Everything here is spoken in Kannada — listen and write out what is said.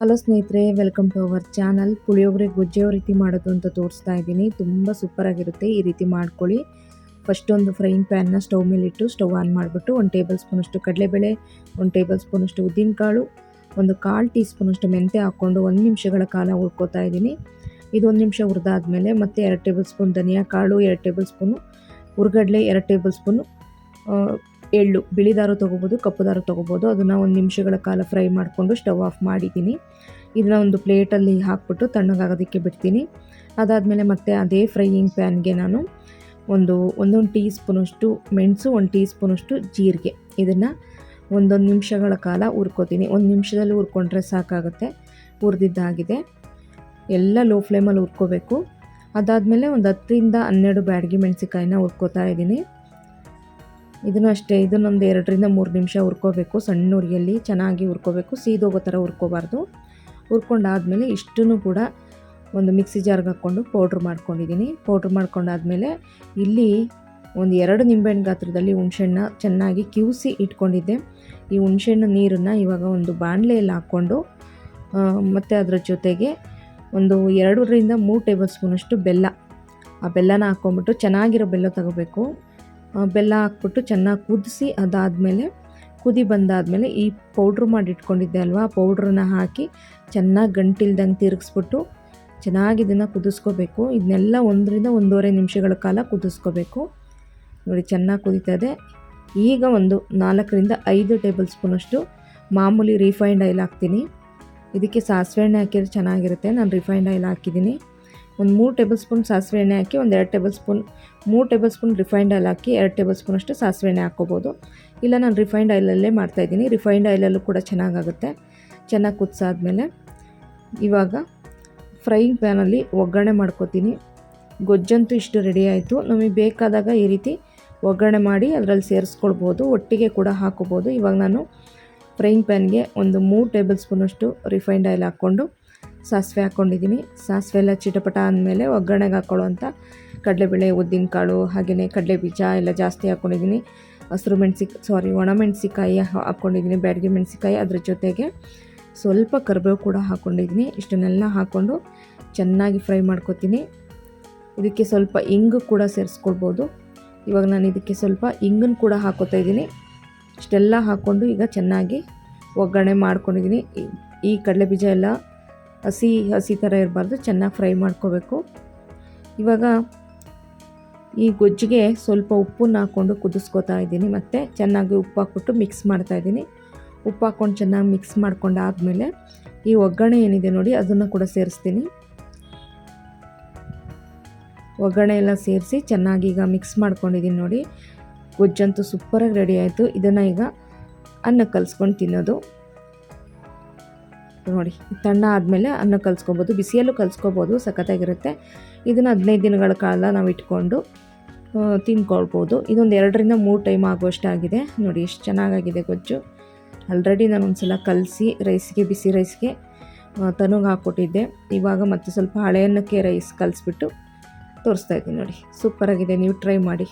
ಹಲೋ ಸ್ನೇಹಿತರೆ, welcome to our channel. Puliyogare ಗೊಜ್ಜು ಯಾವ ರೀತಿ ಮಾಡೋದು ಅಂತ ತೋರಿಸ್ತಾ ಇದ್ದೀನಿ. ತುಂಬ ಸೂಪರಾಗಿರುತ್ತೆ. ಈ ರೀತಿ ಮಾಡ್ಕೊಳ್ಳಿ. ಫಸ್ಟ್ ಒಂದು ಫ್ರೈಯಿಂಗ್ ಪ್ಯಾನ್ನ ಸ್ಟವ್ ಮೇಲಿಟ್ಟು ಸ್ಟವ್ ಆನ್ ಮಾಡಿಬಿಟ್ಟು 1 ಟೇಬಲ್ ಸ್ಪೂನಷ್ಟು ಕಡಲೆಬೇಳೆ, 1 ಟೇಬಲ್ ಸ್ಪೂನಷ್ಟು ಉದ್ದಿನಕಾಳು, ಒಂದು 1/4 ಟೀ ಸ್ಪೂನಷ್ಟು ಮೆಂತ್ಯ ಹಾಕ್ಕೊಂಡು 1 ನಿಮಿಷಗಳ ಕಾಲ ಹುರ್ಕೋತಾ ಇದ್ದೀನಿ. ಇದು 1 ನಿಮಿಷ ಹುರಿದಾದ್ಮೇಲೆ ಮತ್ತೆ 2 ಟೇಬಲ್ ಸ್ಪೂನ್ ಧನಿಯಾ ಕಾಳು, 2 ಟೇಬಲ್ ಸ್ಪೂನು ಹುರ್ಗಡ್ಲೆ, 2 ಟೇಬಲ್ ಸ್ಪೂನು ಎಳ್ಳು, ಬಿಳಿ ದಾರು ತೊಗೋಬೋದು, ಕಪ್ಪು ದಾರು ತೊಗೋಬೋದು. ಅದನ್ನು 1 ನಿಮಿಷಗಳ ಕಾಲ ಫ್ರೈ ಮಾಡಿಕೊಂಡು ಸ್ಟವ್ ಆಫ್ ಮಾಡಿದ್ದೀನಿ. ಇದನ್ನ ಒಂದು ಪ್ಲೇಟಲ್ಲಿ ಹಾಕ್ಬಿಟ್ಟು ತಣ್ಣಗಾಗೋದಕ್ಕೆ ಬಿಡ್ತೀನಿ. ಅದಾದಮೇಲೆ ಮತ್ತೆ ಅದೇ ಫ್ರೈಯಿಂಗ್ ಪ್ಯಾನ್ಗೆ ನಾನು ಒಂದೊಂದು ಟೀ ಸ್ಪೂನಷ್ಟು ಮೆಣಸು, 1 ಟೀ ಸ್ಪೂನಷ್ಟು ಜೀರಿಗೆ, ಇದನ್ನು ಒಂದೊಂದು ನಿಮಿಷಗಳ ಕಾಲ ಹುರ್ಕೋತೀನಿ. 1 ನಿಮಿಷದಲ್ಲಿ ಹುರ್ಕೊಂಡ್ರೆ ಸಾಕಾಗುತ್ತೆ. ಹುರಿದಿದ್ದಾಗಿದೆ. ಎಲ್ಲ ಲೋ ಫ್ಲೇಮಲ್ಲಿ ಹುರ್ಕೋಬೇಕು. ಅದಾದಮೇಲೆ ಒಂದು 10ರಿಂದ 12 ಬ್ಯಾಡಗಿ ಮೆಣಸಿಕಾಯಿನ ಹುರ್ಕೋತಾ ಇದ್ದೀನಿ. ಇದನ್ನು ಅಷ್ಟೇ, ಇದನ್ನೊಂದು 2ರಿಂದ 3 ನಿಮಿಷ ಹುರ್ಕೋಬೇಕು. ಸಣ್ಣ ಉರಿಯಲ್ಲಿ ಚೆನ್ನಾಗಿ ಹುರ್ಕೋಬೇಕು. ಸೀದೋಗೋ ಥರ ಹುರ್ಕೋಬಾರ್ದು. ಹುರ್ಕೊಂಡಾದಮೇಲೆ ಇಷ್ಟನ್ನು ಕೂಡ ಒಂದು ಮಿಕ್ಸಿ ಜಾರ್ಗೆ ಹಾಕ್ಕೊಂಡು ಪೌಡ್ರ್ ಮಾಡ್ಕೊಂಡಿದ್ದೀನಿ. ಪೌಡ್ರ್ ಮಾಡ್ಕೊಂಡಾದಮೇಲೆ ಇಲ್ಲಿ ಒಂದು 2 ನಿಂಬೆಹಣ್ಣು ಗಾತ್ರದಲ್ಲಿ ಹುಣಸೆಹಣ್ಣ ಚೆನ್ನಾಗಿ ಕಿವುಸಿ ಇಟ್ಕೊಂಡಿದ್ದೆ. ಈ ಹುಣಸೆಹಣ್ಣು ನೀರನ್ನು ಇವಾಗ ಒಂದು ಬಾಣಲೆಯಲ್ಲಿ ಹಾಕ್ಕೊಂಡು ಮತ್ತು ಅದರ ಜೊತೆಗೆ ಒಂದು 2ರಿಂದ 3 ಟೇಬಲ್ ಸ್ಪೂನಷ್ಟು ಬೆಲ್ಲ, ಆ ಬೆಲ್ಲನ ಹಾಕ್ಕೊಂಬಿಟ್ಟು ಚೆನ್ನಾಗಿರೋ ಬೆಲ್ಲ ತಗೋಬೇಕು. ಬೆಲ್ಲ ಹಾಕ್ಬಿಟ್ಟು ಚೆನ್ನಾಗಿ ಕುದಿಸಿ, ಅದಾದಮೇಲೆ ಕುದಿ ಬಂದಾದಮೇಲೆ ಈ ಪೌಡ್ರ್ ಮಾಡಿ ಇಟ್ಕೊಂಡಿದ್ದೆ ಅಲ್ವಾ, ಆ ಪೌಡ್ರನ್ನ ಹಾಕಿ ಚೆನ್ನಾಗಿ ಗಂಟಿಲ್ದಂಗೆ ತಿರುಗಿಸ್ಬಿಟ್ಟು ಚೆನ್ನಾಗಿ ಇದನ್ನು ಕುದಿಸ್ಕೋಬೇಕು. ಇದನ್ನೆಲ್ಲ 1ರಿಂದ 1.5 ನಿಮಿಷಗಳ ಕಾಲ ಕುದಿಸ್ಕೋಬೇಕು. ನೋಡಿ ಚೆನ್ನಾಗಿ ಕುದೀತಾ ಇದೆ. ಈಗ ಒಂದು 4ರಿಂದ 5 ಟೇಬಲ್ ಸ್ಪೂನಷ್ಟು ಮಾಮೂಲಿ ರಿಫೈನ್ಡ್ ಆಯಿಲ್ ಹಾಕ್ತೀನಿ. ಇದಕ್ಕೆ ಸಾಸಿವೆ ಎಣ್ಣೆ ಹಾಕಿದ್ರೆ ಚೆನ್ನಾಗಿರುತ್ತೆ. ನಾನು ರಿಫೈನ್ಡ್ ಆಯಿಲ್ ಹಾಕಿದ್ದೀನಿ. ಒಂದು 3 ಟೇಬಲ್ ಸ್ಪೂನ್ ಸಾಸಿವೆ ಎಣ್ಣೆ ಹಾಕಿ, ಒಂದು 3 ಟೇಬಲ್ ಸ್ಪೂನ್ ರಿಫೈನ್ಡ್ ಆಯಿಲ್ ಹಾಕಿ 2 ಟೇಬಲ್ ಸ್ಪೂನಷ್ಟು ಸಾಸಿವೆ ಎಣ್ಣೆ ಹಾಕ್ಕೋಬೋದು. ಇಲ್ಲ, ನಾನು ರಿಫೈನ್ಡ್ ಆಯಿಲಲ್ಲೇ ಮಾಡ್ತಾಯಿದ್ದೀನಿ. ರಿಫೈನ್ಡ್ ಆಯಿಲಲ್ಲೂ ಕೂಡ ಚೆನ್ನಾಗಾಗುತ್ತೆ. ಚೆನ್ನಾಗಿ ಕುದಿಸಾದ್ಮೇಲೆ ಇವಾಗ ಫ್ರೈಯಿಂಗ್ ಪ್ಯಾನಲ್ಲಿ ಒಗ್ಗರಣೆ ಮಾಡ್ಕೋತೀನಿ. ಗೊಜ್ಜಂತೂ ಇಷ್ಟು ರೆಡಿ ಆಯಿತು. ನಮಗೆ ಬೇಕಾದಾಗ ಈ ರೀತಿ ಒಗ್ಗರಣೆ ಮಾಡಿ ಅದರಲ್ಲಿ ಸೇರಿಸ್ಕೊಳ್ಬೋದು, ಒಟ್ಟಿಗೆ ಕೂಡ ಹಾಕೋಬೋದು. ಇವಾಗ ನಾನು ಫ್ರೈಯಿಂಗ್ ಪ್ಯಾನ್ಗೆ ಒಂದು 3 ಟೇಬಲ್ ಸ್ಪೂನಷ್ಟು ರಿಫೈನ್ಡ್ ಆಯಿಲ್ ಹಾಕ್ಕೊಂಡು ಸಾಸಿವೆ ಹಾಕ್ಕೊಂಡಿದ್ದೀನಿ. ಸಾಸಿವೆ ಎಲ್ಲ ಚಿಟಪಟ ಅಂದಮೇಲೆ ಒಗ್ಗರಣೆಗೆ ಹಾಕ್ಕೊಳ್ಳೋವಂಥ ಕಡಲೆಬೇಳೆ, ಉದ್ದಿನಕಾಳು, ಹಾಗೆಯೇ ಕಡಲೆಬೀಜ ಎಲ್ಲ ಜಾಸ್ತಿ ಹಾಕ್ಕೊಂಡಿದ್ದೀನಿ. ಒಣಮೆಣಸಿಕಾಯಿ ಹಾಕ್ಕೊಂಡಿದ್ದೀನಿ, ಬ್ಯಾಡಗಿ ಮೆಣಸಿಕಾಯಿ, ಅದ್ರ ಜೊತೆಗೆ ಸ್ವಲ್ಪ ಕರಿಬೇವು ಕೂಡ ಹಾಕ್ಕೊಂಡಿದ್ದೀನಿ. ಇಷ್ಟನ್ನೆಲ್ಲ ಹಾಕ್ಕೊಂಡು ಚೆನ್ನಾಗಿ ಫ್ರೈ ಮಾಡ್ಕೊತೀನಿ. ಇದಕ್ಕೆ ಸ್ವಲ್ಪ ಇಂಗು ಕೂಡ ಸೇರಿಸ್ಕೊಳ್ಬೋದು. ಇವಾಗ ನಾನು ಇದಕ್ಕೆ ಸ್ವಲ್ಪ ಇಂಗನ್ನು ಕೂಡ ಹಾಕ್ಕೋತಾ ಇದ್ದೀನಿ. ಇಷ್ಟೆಲ್ಲ ಹಾಕ್ಕೊಂಡು ಈಗ ಚೆನ್ನಾಗಿ ಒಗ್ಗರಣೆ ಮಾಡ್ಕೊಂಡಿದ್ದೀನಿ. ಈ ಕಡಲೆಬೀಜ ಎಲ್ಲ ಹಸಿ ಥರ ಇರಬಾರ್ದು, ಚೆನ್ನಾಗಿ ಫ್ರೈ ಮಾಡ್ಕೋಬೇಕು. ಇವಾಗ ಈ ಗೊಜ್ಜಿಗೆ ಸ್ವಲ್ಪ ಉಪ್ಪನ್ನು ಹಾಕ್ಕೊಂಡು ಕುದಿಸ್ಕೋತಾ ಇದ್ದೀನಿ. ಮತ್ತು ಚೆನ್ನಾಗಿ ಉಪ್ಪು ಹಾಕ್ಬಿಟ್ಟು ಮಿಕ್ಸ್ ಮಾಡ್ತಾಯಿದ್ದೀನಿ. ಉಪ್ಪು ಹಾಕ್ಕೊಂಡು ಚೆನ್ನಾಗಿ ಮಿಕ್ಸ್ ಮಾಡ್ಕೊಂಡಾದಮೇಲೆ ಈ ಒಗ್ಗರಣೆ ಏನಿದೆ ನೋಡಿ, ಅದನ್ನು ಕೂಡ ಸೇರಿಸ್ತೀನಿ. ಒಗ್ಗರಣೆ ಎಲ್ಲ ಸೇರಿಸಿ ಚೆನ್ನಾಗಿ ಈಗ ಮಿಕ್ಸ್ ಮಾಡ್ಕೊಂಡಿದ್ದೀನಿ. ನೋಡಿ, ಗೊಜ್ಜಂತೂ ಸೂಪರಾಗಿ ರೆಡಿ ಆಯಿತು. ಇದನ್ನು ಈಗ ಅನ್ನ ಕಲಿಸ್ಕೊಂಡು ತಿನ್ನೋದು. ನೋಡಿ, ತಣ್ಣ ಆದಮೇಲೆ ಅನ್ನ ಕಲಿಸ್ಕೊಬೋದು, ಬಿಸಿಯಲ್ಲೂ ಕಲಿಸ್ಕೋಬೋದು, ಸಖತ್ತಾಗಿರುತ್ತೆ. ಇದನ್ನು 15 ದಿನಗಳ ಕಾಲ ನಾವು ಇಟ್ಕೊಂಡು ತಿನ್ಕೊಳ್ಬೋದು. ಇದೊಂದು 2ರಿಂದ 3 ಟೈಮ್ ಆಗುವಷ್ಟಾಗಿದೆ. ನೋಡಿ ಎಷ್ಟು ಚೆನ್ನಾಗಾಗಿದೆ ಗೊಜ್ಜು. ಆಲ್ರೆಡಿ ನಾನು ಒಂದು ಸಲ ಕಲಸಿ ಬಿಸಿ ರೈಸ್ಗೆ ತನಗೆ ಹಾಕ್ಕೊಟ್ಟಿದ್ದೆ. ಇವಾಗ ಮತ್ತೆ ಸ್ವಲ್ಪ ಹಳೆ ಅನ್ನಕ್ಕೆ ರೈಸ್ ಕಲಿಸ್ಬಿಟ್ಟು ತೋರಿಸ್ತಾ ಇದ್ದೀನಿ. ನೋಡಿ, ಸೂಪರಾಗಿದೆ. ನೀವು ಟ್ರೈ ಮಾಡಿ.